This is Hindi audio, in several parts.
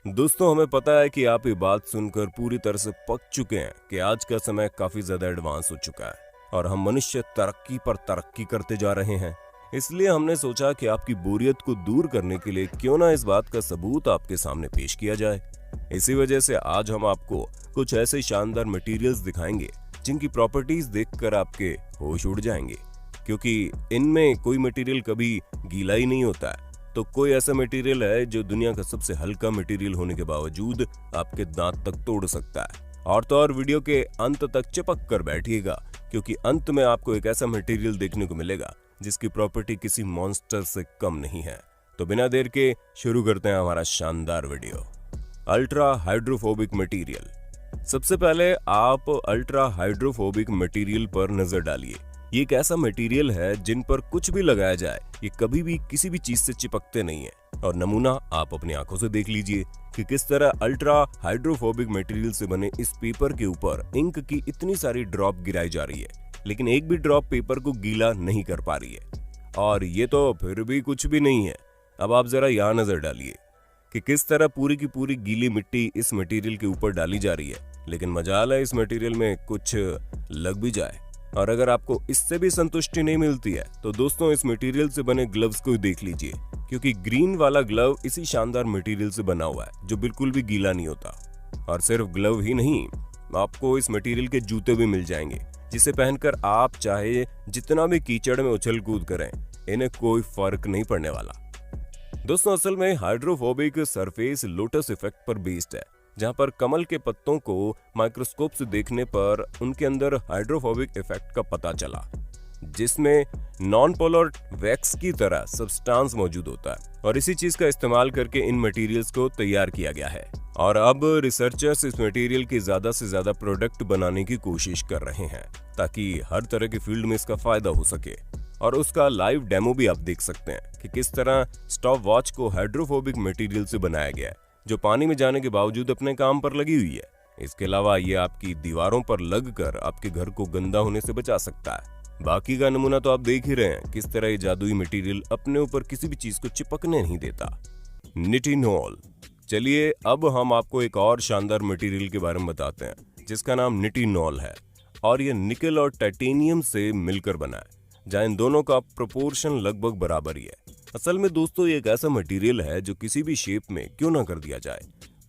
दोस्तों, हमें पता है कि आप ये बात सुनकर पूरी तरह से पक चुके हैं कि आज का समय काफी ज्यादा एडवांस हो चुका है और हम मनुष्य तरक्की पर तरक्की करते जा रहे हैं। इसलिए हमने सोचा कि आपकी बोरियत को दूर करने के लिए क्यों ना इस बात का सबूत आपके सामने पेश किया जाए। इसी वजह से आज हम आपको कुछ ऐसे शानदार मटेरियल्स दिखाएंगे जिनकी प्रॉपर्टीज देखकर आपके होश उड़ जाएंगे, क्योंकि इनमें कोई मटेरियल कभी गीला ही नहीं होता है। तो कोई ऐसा मटेरियल है जो दुनिया का सबसे हल्का मटेरियल होने के बावजूद आपके दांत तक तोड़ सकता है। और तो और वीडियो के अंत तक चिपक कर बैठिएगा, क्योंकि अंत में आपको एक ऐसा मटेरियल देखने को मिलेगा जिसकी प्रॉपर्टी किसी मॉन्स्टर से कम नहीं है। तो बिना देर के शुरू करते हैं हमारा शानदार वीडियो। Ultra hydrophobic material. सबसे पहले आप अल्ट्रा हाइड्रोफोबिक मटेरियल पर नजर डालिए। ये एक ऐसा मटेरियल है जिन पर कुछ भी लगाया जाए ये कभी भी किसी भी चीज से चिपकते नहीं है। और नमूना आप अपनी आंखों से देख लीजिए कि किस तरह अल्ट्रा हाइड्रोफोबिक मटेरियल से बने इस पेपर के ऊपर इंक की इतनी सारी ड्रॉप गिराई जा रही है, लेकिन एक भी ड्रॉप पेपर को गीला नहीं कर पा रही है। और ये तो फिर भी कुछ भी नहीं है। अब आप जरा यहाँ नजर डालिए कि किस तरह पूरी की पूरी गीली मिट्टी इस मटेरियल के ऊपर डाली जा रही है, लेकिन मजाल है इस मटेरियल में कुछ लग भी जाए। और अगर आपको इससे भी संतुष्टि नहीं मिलती है तो दोस्तों, इस मटेरियल से बने ग्लव्स को देख लीजिए, क्योंकि ग्रीन वाला ग्लव इसी शानदार मटेरियल से बना हुआ है जो बिल्कुल भी गीला नहीं होता। और सिर्फ ग्लव ही नहीं, आपको इस मटेरियल के जूते भी मिल जाएंगे जिसे पहनकर आप चाहे जितना भी कीचड़ में उछल कूद करें, इन्हें कोई फर्क नहीं पड़ने वाला। दोस्तों, असल में हाइड्रोफोबिक सरफेस लोटस इफेक्ट पर बेस्ड है, जहां पर कमल के पत्तों को माइक्रोस्कोप से देखने पर उनके अंदर हाइड्रोफोबिक इफेक्ट का पता चला, जिसमें नॉन पोलर वैक्स की तरह सब्सटेंस मौजूद होता है। और इसी चीज का इस्तेमाल करके इन मटेरियल्स को तैयार किया गया है। और अब रिसर्चर्स इस मटेरियल के ज्यादा से ज्यादा प्रोडक्ट बनाने की कोशिश कर रहे हैं, ताकि हर तरह के फील्ड में इसका फायदा हो सके। और उसका लाइव डेमो भी आप देख सकते हैं कि किस तरह स्टॉप वॉच को हाइड्रोफोबिक मटेरियल से बनाया गया है, जो पानी में जाने के बावजूद अपने काम पर लगी हुई है। इसके अलावा ये आपकी दीवारों पर लगकर आपके घर को गंदा होने से बचा सकता है। बाकी का नमूना तो आप देख ही रहे हैं, किस तरह ये जादुई मटेरियल अपने ऊपर किसी भी चीज को चिपकने नहीं देता। निटिनॉल। चलिए अब हम आपको एक और शानदार मटेरियल के बारे में बताते हैं जिसका नाम निटिनॉल है। और ये निकल और टाइटेनियम से मिलकर बना है, जहां इन दोनों का प्रोपोर्शन लगभग बराबर ही है। असल में दोस्तों, ये एक ऐसा मटेरियल है जो किसी भी शेप में क्यों ना कर दिया जाए,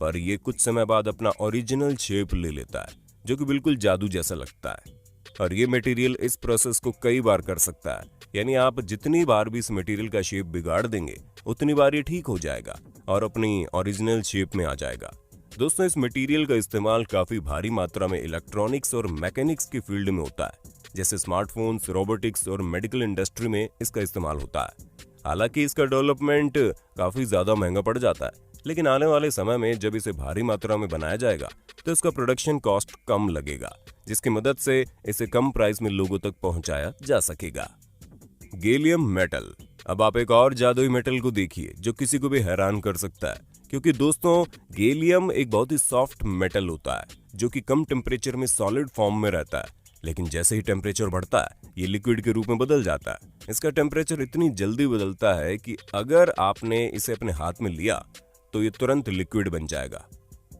पर ये कुछ समय बाद अपना ओरिजिनल शेप ले लेता है, जो कि बिल्कुल जादू जैसा लगता है। और ये मटेरियल इस प्रोसेस को कई बार कर सकता है, यानी आप जितनी बार भी इस मटेरियल का शेप बिगाड़ देंगे उतनी बार ये ठीक हो जाएगा और अपनी ओरिजिनल शेप में आ जाएगा। दोस्तों, इस मटेरियल का इस्तेमाल काफी भारी मात्रा में इलेक्ट्रॉनिक्स और मैकेनिक्स की फील्ड में होता है, जैसे स्मार्टफोन्स, रोबोटिक्स और मेडिकल इंडस्ट्री में इसका इस्तेमाल होता है। हालांकि इसका डेवलपमेंट काफी ज्यादा महंगा पड़ जाता है, लेकिन आने वाले समय में जब इसे भारी मात्रा में बनाया जाएगा तो इसका प्रोडक्शन कॉस्ट कम लगेगा, जिसकी मदद से इसे कम प्राइस में लोगों तक पहुंचाया जा सकेगा। Gallium metal. अब आप एक और जादुई मेटल को देखिए जो किसी को भी हैरान कर सकता है, क्योंकि दोस्तों, गैलियम एक बहुत ही सॉफ्ट मेटल होता है जो कि कम टेम्परेचर में सॉलिड फॉर्म में रहता है, लेकिन जैसे ही टेम्परेचर बढ़ता है ये लिक्विड के रूप में बदल जाता है। इसका टेम्परेचर इतनी जल्दी बदलता है कि अगर आपने इसे अपने हाथ में लिया तो ये तुरंत लिक्विड बन जाएगा,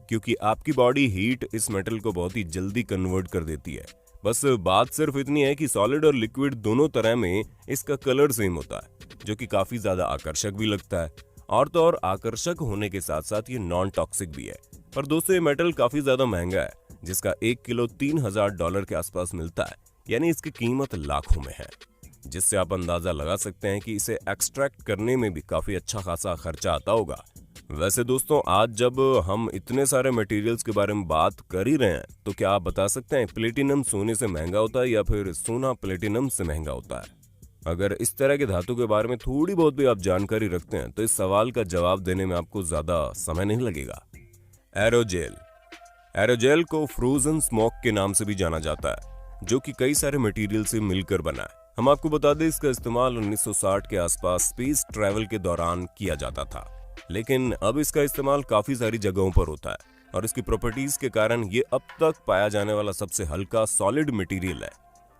क्योंकि आपकी बॉडी हीट इस मेटल को बहुत ही जल्दी कन्वर्ट कर देती है। बस बात सिर्फ इतनी है कि सॉलिड और लिक्विड दोनों तरह में इसका कलर सेम होता है, जो कि काफी ज्यादा आकर्षक भी लगता है। और तो और आकर्षक होने के साथ साथ ये नॉन टॉक्सिक भी है। पर दोस्तों, ये मेटल काफी ज्यादा महंगा है, जिसका 1 किलो $3000 के आसपास मिलता है, यानी इसकी कीमत लाखों में है, जिससे आप अंदाजा लगा सकते हैं कि इसे एक्सट्रैक्ट करने में भी काफी अच्छा खासा खर्चा आता होगा। वैसे दोस्तों, आज जब हम इतने सारे मटेरियल्स के बारे में बात कर ही रहे हैं, तो क्या आप बता सकते हैं प्लेटिनम सोने से महंगा होता है या फिर सोना प्लेटिनम से महंगा होता है? अगर इस तरह के धातु के बारे में थोड़ी बहुत भी आप जानकारी रखते हैं तो इस सवाल का जवाब देने में आपको ज्यादा समय नहीं लगेगा। एरोजेल। एरोजेल को फ्रोजन स्मोक के नाम से भी जाना जाता है, जो कि कई सारे मटेरियल से मिलकर बना है। हम आपको बता दें, इसका इस्तेमाल 1960 के आसपास स्पेस ट्रैवल के दौरान किया जाता था, लेकिन अब इसका इस्तेमाल काफी सारी जगहों पर होता है और इसकी प्रॉपर्टीज के कारण ये अब तक पाया जाने वाला सबसे हल्का सॉलिड मटेरियल है।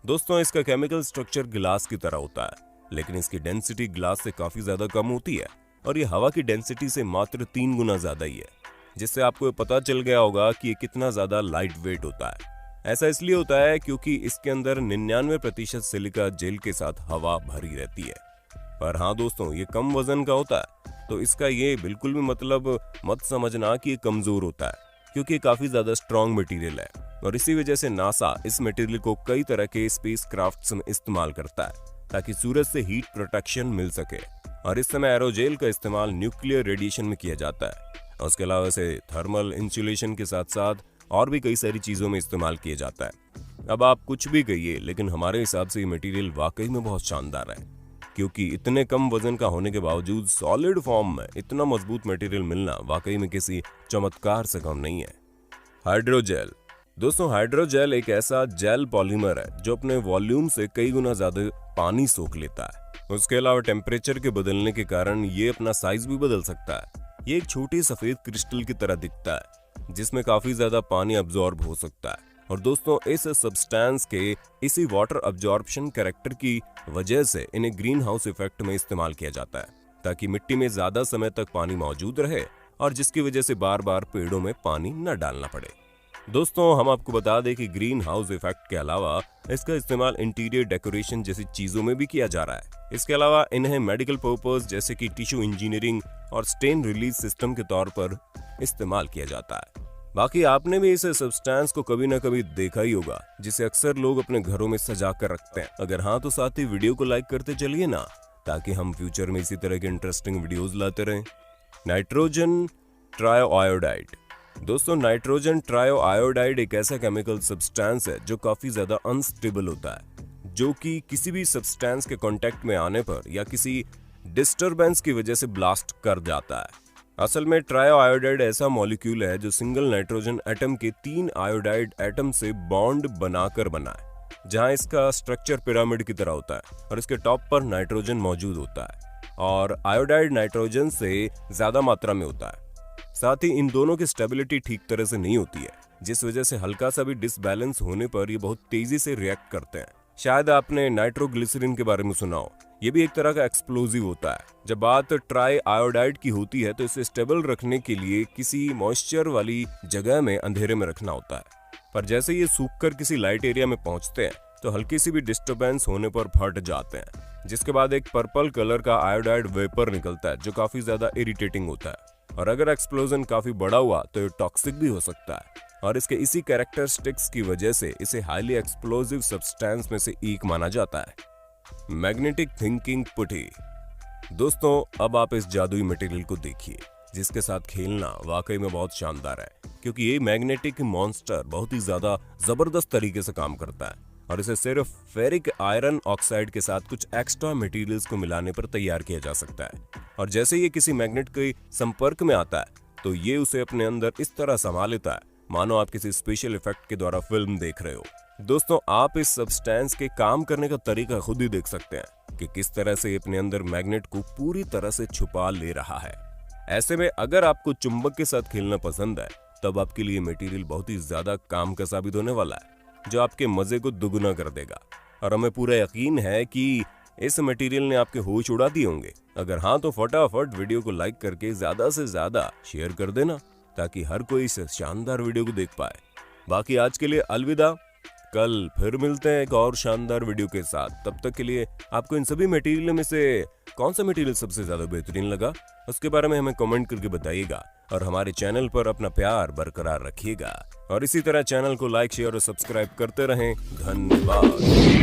दोस्तों, इसका केमिकल स्ट्रक्चर ग्लास की तरह होता है, लेकिन इसकी डेंसिटी ग्लास से काफी ज्यादा कम होती है और ये हवा की डेंसिटी से मात्र 3 गुना ज्यादा ही है। जिससे आपको पता चल गया होगा कि ये कितना ज्यादा लाइट वेट होता है। ऐसा इसलिए होता है क्योंकि इसके अंदर 99% सिलिका जेल के साथ हवा भरी रहती है। पर हाँ दोस्तों, ये कम वजन का होता है, तो इसका ये बिल्कुल भी मतलब मत समझना कि ये कमजोर होता है, क्योंकि काफी ज्यादा स्ट्रॉन्ग मटेरियल है। और इसी वजह से नासा इस मटेरियल को कई तरह के स्पेस क्राफ्ट्स में इस्तेमाल करता है ताकि सूरज से हीट प्रोटेक्शन मिल सके। और इस समय एरोजेल का इस्तेमाल न्यूक्लियर रेडिएशन में किया जाता है। और उसके अलावा इसे थर्मल इंसुलेशन के साथ साथ और भी कई सारी चीजों में इस्तेमाल किया जाता है। अब आप कुछ भी कहिए, लेकिन हमारे हिसाब से ये मटेरियल वाकई में बहुत शानदार है, क्योंकि इतने कम वजन का होने के बावजूद सॉलिड फॉर्म में इतना मजबूत मटेरियल मिलना वाकई में किसी चमत्कार से कम नहीं है। हाइड्रोजेल दोस्तों, हाइड्रोजेल एक ऐसा जेल पॉलीमर है जो अपने वॉल्यूम से कई गुना ज्यादा पानी सोख लेता है। उसके अलावा टेम्परेचर के बदलने के कारण ये अपना साइज भी बदल सकता है। ये एक छोटी सफेद क्रिस्टल की तरह दिखता है जिसमें काफी ज्यादा पानी अब्जॉर्ब हो सकता है। और दोस्तों, इस सब्सटेंस के इसी वाटर अब्जॉर्प्शन कैरेक्टर की वजह से इन्हें ग्रीन हाउस इफेक्ट में इस्तेमाल किया जाता है, ताकि मिट्टी में ज्यादा समय तक पानी मौजूद रहे और जिसकी वजह से बार बार पेड़ों में पानी न डालना पड़े। दोस्तों, हम आपको बता दें कि ग्रीन हाउस इफेक्ट के अलावा इसका इस्तेमाल इंटीरियर डेकोरेशन जैसी चीजों में भी किया जा रहा है। इसके अलावा इन्हें मेडिकल पर्पस जैसे कि टिश्यू इंजीनियरिंग और स्टेन रिलीज सिस्टम के तौर पर इस्तेमाल किया जाता है। बाकी आपने भी इस सब्सटेंस को कभी ना कभी देखा ही होगा, जिसे अक्सर लोग अपने घरों में सजा कर रखते हैं। अगर हाँ, तो साथ ही वीडियो को लाइक करते चलिए ना, ताकि हम फ्यूचर में इसी तरह के इंटरेस्टिंग वीडियोस लाते रहें। नाइट्रोजन ट्रायोआयोडाइड दोस्तों, नाइट्रोजन ट्रायोआयोडाइड एक ऐसा केमिकल सब्सटेंस है जो काफी ज्यादा अनस्टेबल होता है, जो कि किसी भी सब्सटेंस के कांटेक्ट में आने पर या किसी डिस्टरबेंस की वजह से ब्लास्ट कर जाता है। असल में ट्रायोआयोडाइड ऐसा मॉलिक्यूल है जो सिंगल नाइट्रोजन एटम के 3 आयोडाइड एटम से बॉन्ड बनाकर बना है, जहां इसका स्ट्रक्चर पिरामिड की तरह होता है और इसके टॉप पर नाइट्रोजन मौजूद होता है और आयोडाइड नाइट्रोजन से ज्यादा मात्रा में होता है। साथ ही इन दोनों की स्टेबिलिटी ठीक तरह से नहीं होती है, जिस वजह से हल्का सा भी डिसबैलेंस होने पर ये बहुत तेजी से रिएक्ट करते हैं। शायद आपने नाइट्रोग्लिसरीन के बारे में सुना हो, ये भी एक तरह का एक्सप्लोजिव होता है। जब बात ट्राई आयोडाइड की होती है तो इसे स्टेबल रखने के लिए किसी मॉइस्चर वाली जगह में अंधेरे में रखना होता है, पर जैसे ये सूखकर किसी लाइट एरिया में पहुंचते हैं तो हल्की सी भी डिस्टर्बेंस होने पर फट जाते हैं, जिसके बाद एक पर्पल कलर का आयोडाइड वेपर निकलता है जो काफी ज्यादा इरिटेटिंग होता है। और अगर एक्सप्लोजन काफी बड़ा हुआ तो ये टॉक्सिक भी हो सकता है, और इसके इसी कैरेक्टरिस्टिक्स की वजह से इसे हाईली एक्सप्लोजिव सब्सटेंस में से एक माना जाता है। मैग्नेटिक थिंकिंग पुटी दोस्तों, अब आप इस जादुई मटेरियल को देखिए, जिसके साथ खेलना वाकई में बहुत शानदार है, क्योंकि ये मैग्नेटिक मॉन्स्टर बहुत ही ज्यादा जबरदस्त तरीके से काम करता है और इसे सिर्फ फेरिक आयरन ऑक्साइड के साथ कुछ एक्स्ट्रा मटेरियल्स को मिलाने पर तैयार किया जा सकता है। और जैसे ये किसी मैग्नेट के संपर्क में आता है तो ये उसे अपने अंदर इस तरह समा लेता है मानो आप किसी स्पेशल इफेक्ट के द्वारा फिल्म देख रहे हो। दोस्तों, आप इस सब्सटेंस के काम करने का तरीका खुद ही देख सकते हैं कि किस तरह से अपने अंदर मैग्नेट को पूरी तरह से छुपा ले रहा है। ऐसे में अगर आपको चुंबक के साथ खेलना पसंद है, तब आपके लिए मटेरियल बहुत ही ज्यादा काम का साबित होने वाला है, जो आपके मजे को दुगुना कर देगा। और हमें पूरा यकीन है कि इस मटेरियल ने आपके होश उड़ा दिए होंगे। अगर हाँ, तो फटाफट वीडियो को लाइक करके ज्यादा से ज्यादा शेयर कर देना, ताकि हर कोई इस शानदार वीडियो को देख पाए। बाकी आज के लिए अलविदा, कल फिर मिलते हैं एक और शानदार वीडियो के साथ। तब तक के लिए आपको इन सभी मटेरियल में से कौन सा मटेरियल सबसे ज्यादा बेहतरीन लगा, उसके बारे में हमें कमेंट करके बताइएगा और हमारे चैनल पर अपना प्यार बरकरार रखिएगा। और इसी तरह चैनल को लाइक, शेयर और सब्सक्राइब करते रहें। धन्यवाद।